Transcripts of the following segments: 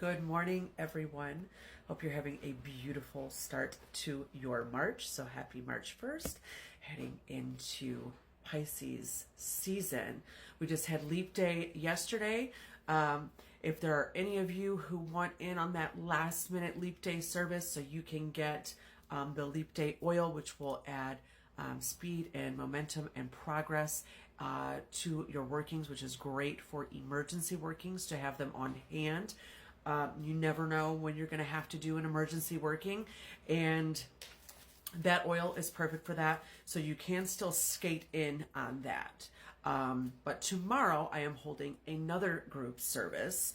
Good morning, everyone. Hope you're having a beautiful start to your March. So happy March 1st, heading into Pisces season. We just had Leap Day yesterday. If there are any of you who want in on that last minute Leap Day service so you can get the Leap Day oil, which will add speed and momentum and progress to your workings, which is great for emergency workings to have them on hand. You never know when you're going to have to do an emergency working, and that oil is perfect for that. So you can still skate in on that. But tomorrow I am holding another group service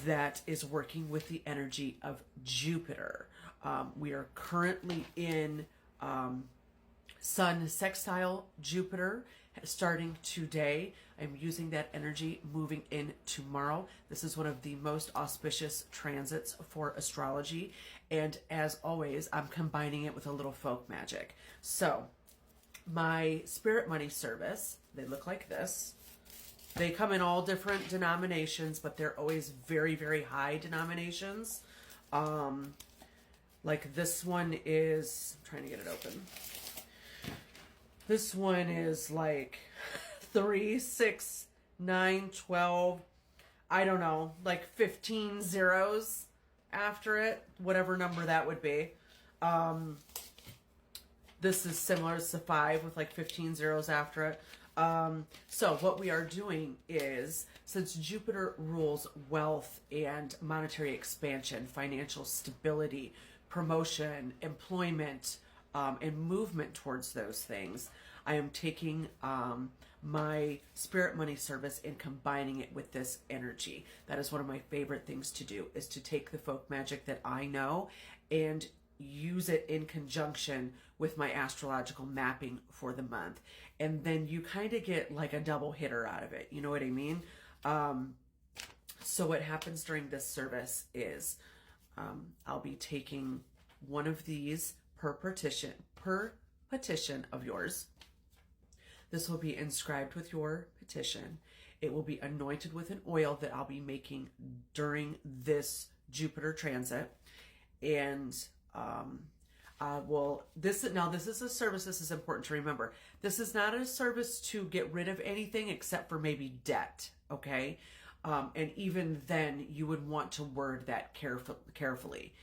that is working with the energy of Jupiter. We are currently in Sun Sextile Jupiter starting today. I'm using that energy moving in tomorrow. This is one of the most auspicious transits for astrology. And as always, I'm combining it with a little folk magic. So my spirit money service, they look like this. They come in all different denominations, but they're always very, very high denominations. Like this one is, I'm trying to get it open. This one is like 3, 6, 9, 12, I don't know, like 15 zeros after it, whatever number that would be. This is similar to 5 with like 15 zeros after it. So what we are doing is, since Jupiter rules wealth and monetary expansion, financial stability, promotion, employment, and movement towards those things, I am taking my spirit money service and combining it with this energy. That is one of my favorite things to do, is to take the folk magic that I know and use it in conjunction with my astrological mapping for the month. And then you kind of get like a double hitter out of it. You know what I mean? So what happens during this service is I'll be taking one of these per petition of yours. This will be inscribed with your petition. It will be anointed with an oil that I'll be making during this Jupiter transit. And this is a service. This is important to remember. This is not a service to get rid of anything except for maybe debt. Okay. And even then you would want to word that carefully.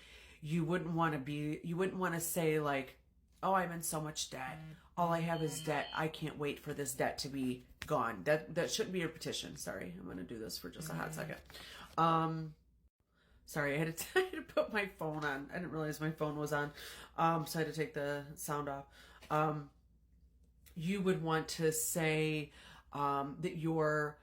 You wouldn't want to say like, oh, I'm in so much debt. All I have is debt. I can't wait for this debt to be gone. That shouldn't be your petition. Sorry. I'm going to do this for just a hot second. Sorry, I had to put my phone on. I didn't realize my phone was on. So I had to take the sound off. You would want to say that you're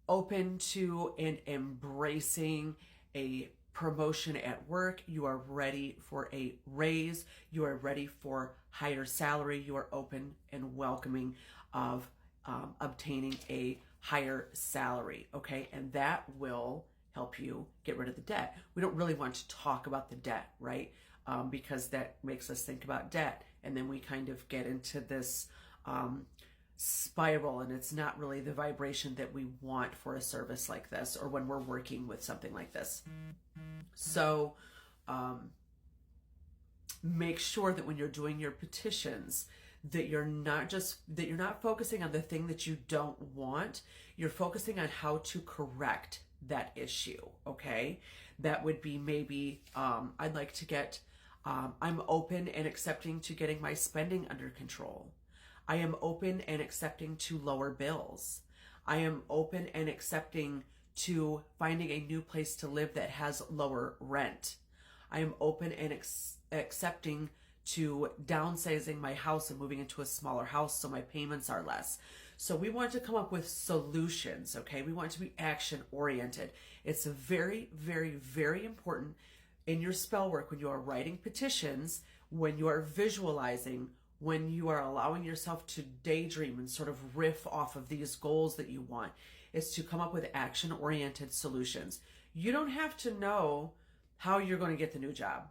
open to and embracing a promotion at work. You are ready for a raise. You are ready for higher salary. You are open and welcoming of obtaining a higher salary. Okay. And that will help you get rid of the debt. We don't really want to talk about the debt, right? Because that makes us think about debt. And then we kind of get into this spiral, and it's not really the vibration that we want for a service like this, or when we're working with something like this. So make sure that when you're doing your petitions, that you're not focusing on the thing that you don't want. You're focusing on how to correct that issue. Okay. That would be maybe, I'd like to get, I'm open and accepting to getting my spending under control. I am open and accepting to lower bills. I am open and accepting to finding a new place to live that has lower rent. I am open and accepting to downsizing my house and moving into a smaller house so my payments are less. So we want to come up with solutions, okay? We want to be action oriented. It's very, very, very important in your spell work when you are writing petitions, when you are visualizing, when you are allowing yourself to daydream and sort of riff off of these goals that you want, is to come up with action-oriented solutions. You don't have to know how you're going to get the new job.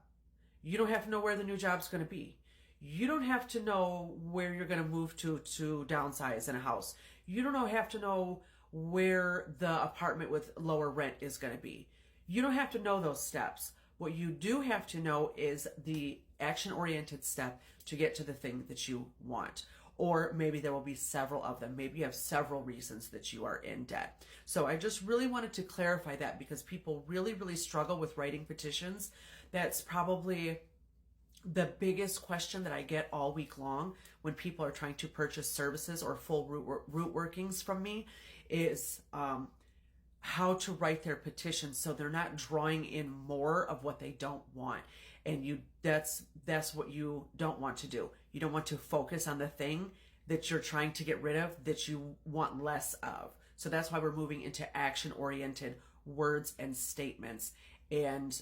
You don't have to know where the new job's going to be. You don't have to know where you're going to move to downsize in a house. You don't have to know where the apartment with lower rent is going to be. You don't have to know those steps. What you do have to know is the action-oriented step to get to the thing that you want. Or maybe there will be several of them. Maybe you have several reasons that you are in debt. So I just really wanted to clarify that because people really, really struggle with writing petitions. That's probably the biggest question that I get all week long when people are trying to purchase services or full root workings from me is how to write their petition so they're not drawing in more of what they don't want. And that's what you don't want to do. You don't want to focus on the thing that you're trying to get rid of that you want less of. So that's why we're moving into action-oriented words and statements. And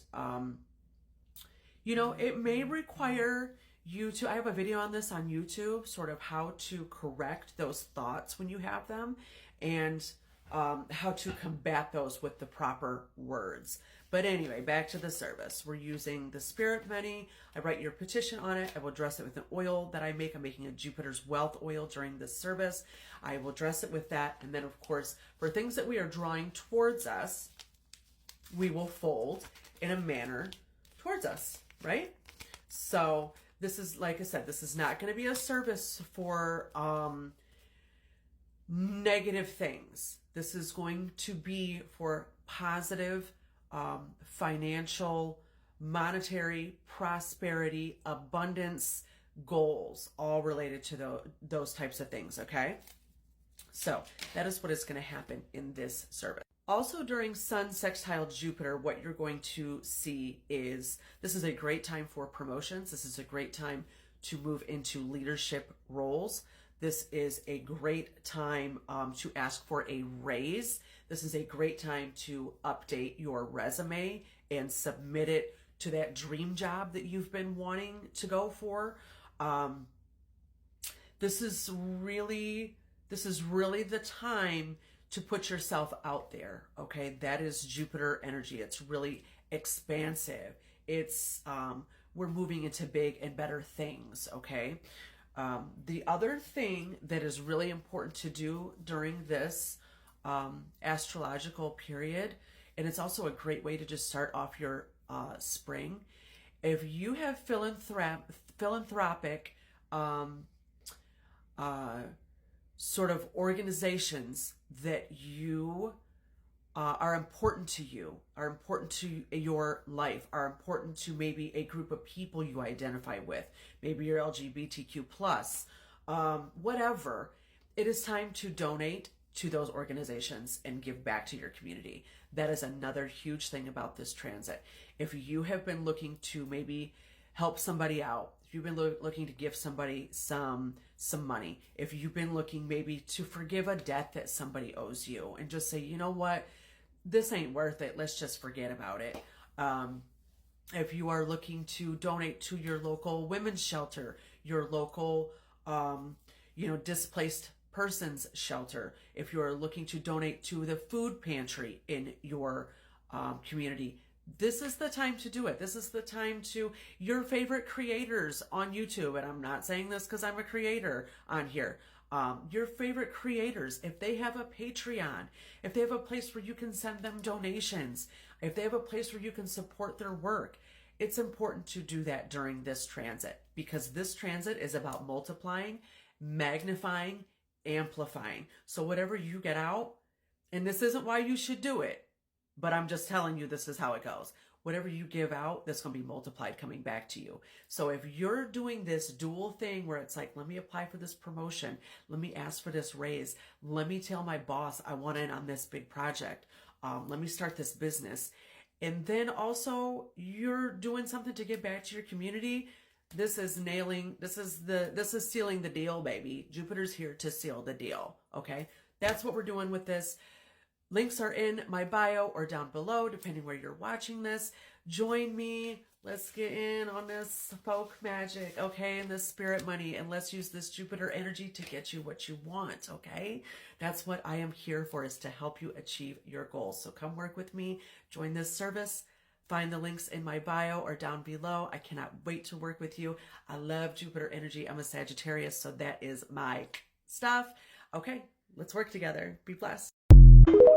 it may require you to, I have a video on this on YouTube, sort of how to correct those thoughts when you have them and how to combat those with the proper words. But anyway, back to the service. We're using the spirit money. I write your petition on it. I will dress it with an oil that I make. I'm making a Jupiter's Wealth oil during this service. I will dress it with that. And then, of course, for things that we are drawing towards us, we will fold in a manner towards us, right? So this is, like I said, this is not going to be a service for negative things. This is going to be for positive financial, monetary, prosperity, abundance goals, all related to those types of things, okay? So that is what is going to happen in this service. Also during Sun Sextile Jupiter, what you're going to see is this is a great time for promotions. This is a great time to move into leadership roles. This is a great time to ask for a raise. This is a great time to update your resume and submit it to that dream job that you've been wanting to go for. This is really the time to put yourself out there, okay? That is Jupiter energy. It's really expansive. It's we're moving into big and better things, okay? The other thing that is really important to do during this astrological period, and it's also a great way to just start off your spring, if you have philanthropic sort of organizations that you are important to you, are important to your life, are important to maybe a group of people you identify with, maybe you're LGBTQ plus, whatever, it is time to donate to those organizations and give back to your community. That is another huge thing about this transit. If you have been looking to maybe help somebody out, if you've been looking to give somebody some money, if you've been looking maybe to forgive a debt that somebody owes you and just say, you know what, this ain't worth it, let's just forget about it. If you are looking to donate to your local women's shelter, your local, displaced persons shelter, if you're looking to donate to the food pantry in your community, this is the time to do it. This is the time to your favorite creators on YouTube. And I'm not saying this because I'm a creator on here. Your favorite creators, if they have a Patreon, if they have a place where you can send them donations, if they have a place where you can support their work, it's important to do that during this transit because this transit is about multiplying, magnifying, amplifying. So whatever you get out, and this isn't why you should do it, but I'm just telling you this is how it goes. Whatever you give out, that's going to be multiplied coming back to you. So if you're doing this dual thing where it's like, let me apply for this promotion, let me ask for this raise, let me tell my boss I want in on this big project, let me start this business, and then also you're doing something to give back to your community, this is sealing the deal, baby. Jupiter's here to seal the deal, okay? That's what we're doing with this. Links are in my bio or down below, depending where you're watching this. Join me. Let's get in on this folk magic, okay? And this spirit money. And let's use this Jupiter energy to get you what you want, okay? That's what I am here for, is to help you achieve your goals. So come work with me. Join this service. Find the links in my bio or down below. I cannot wait to work with you. I love Jupiter energy. I'm a Sagittarius, so that is my stuff. Okay, let's work together. Be blessed. you.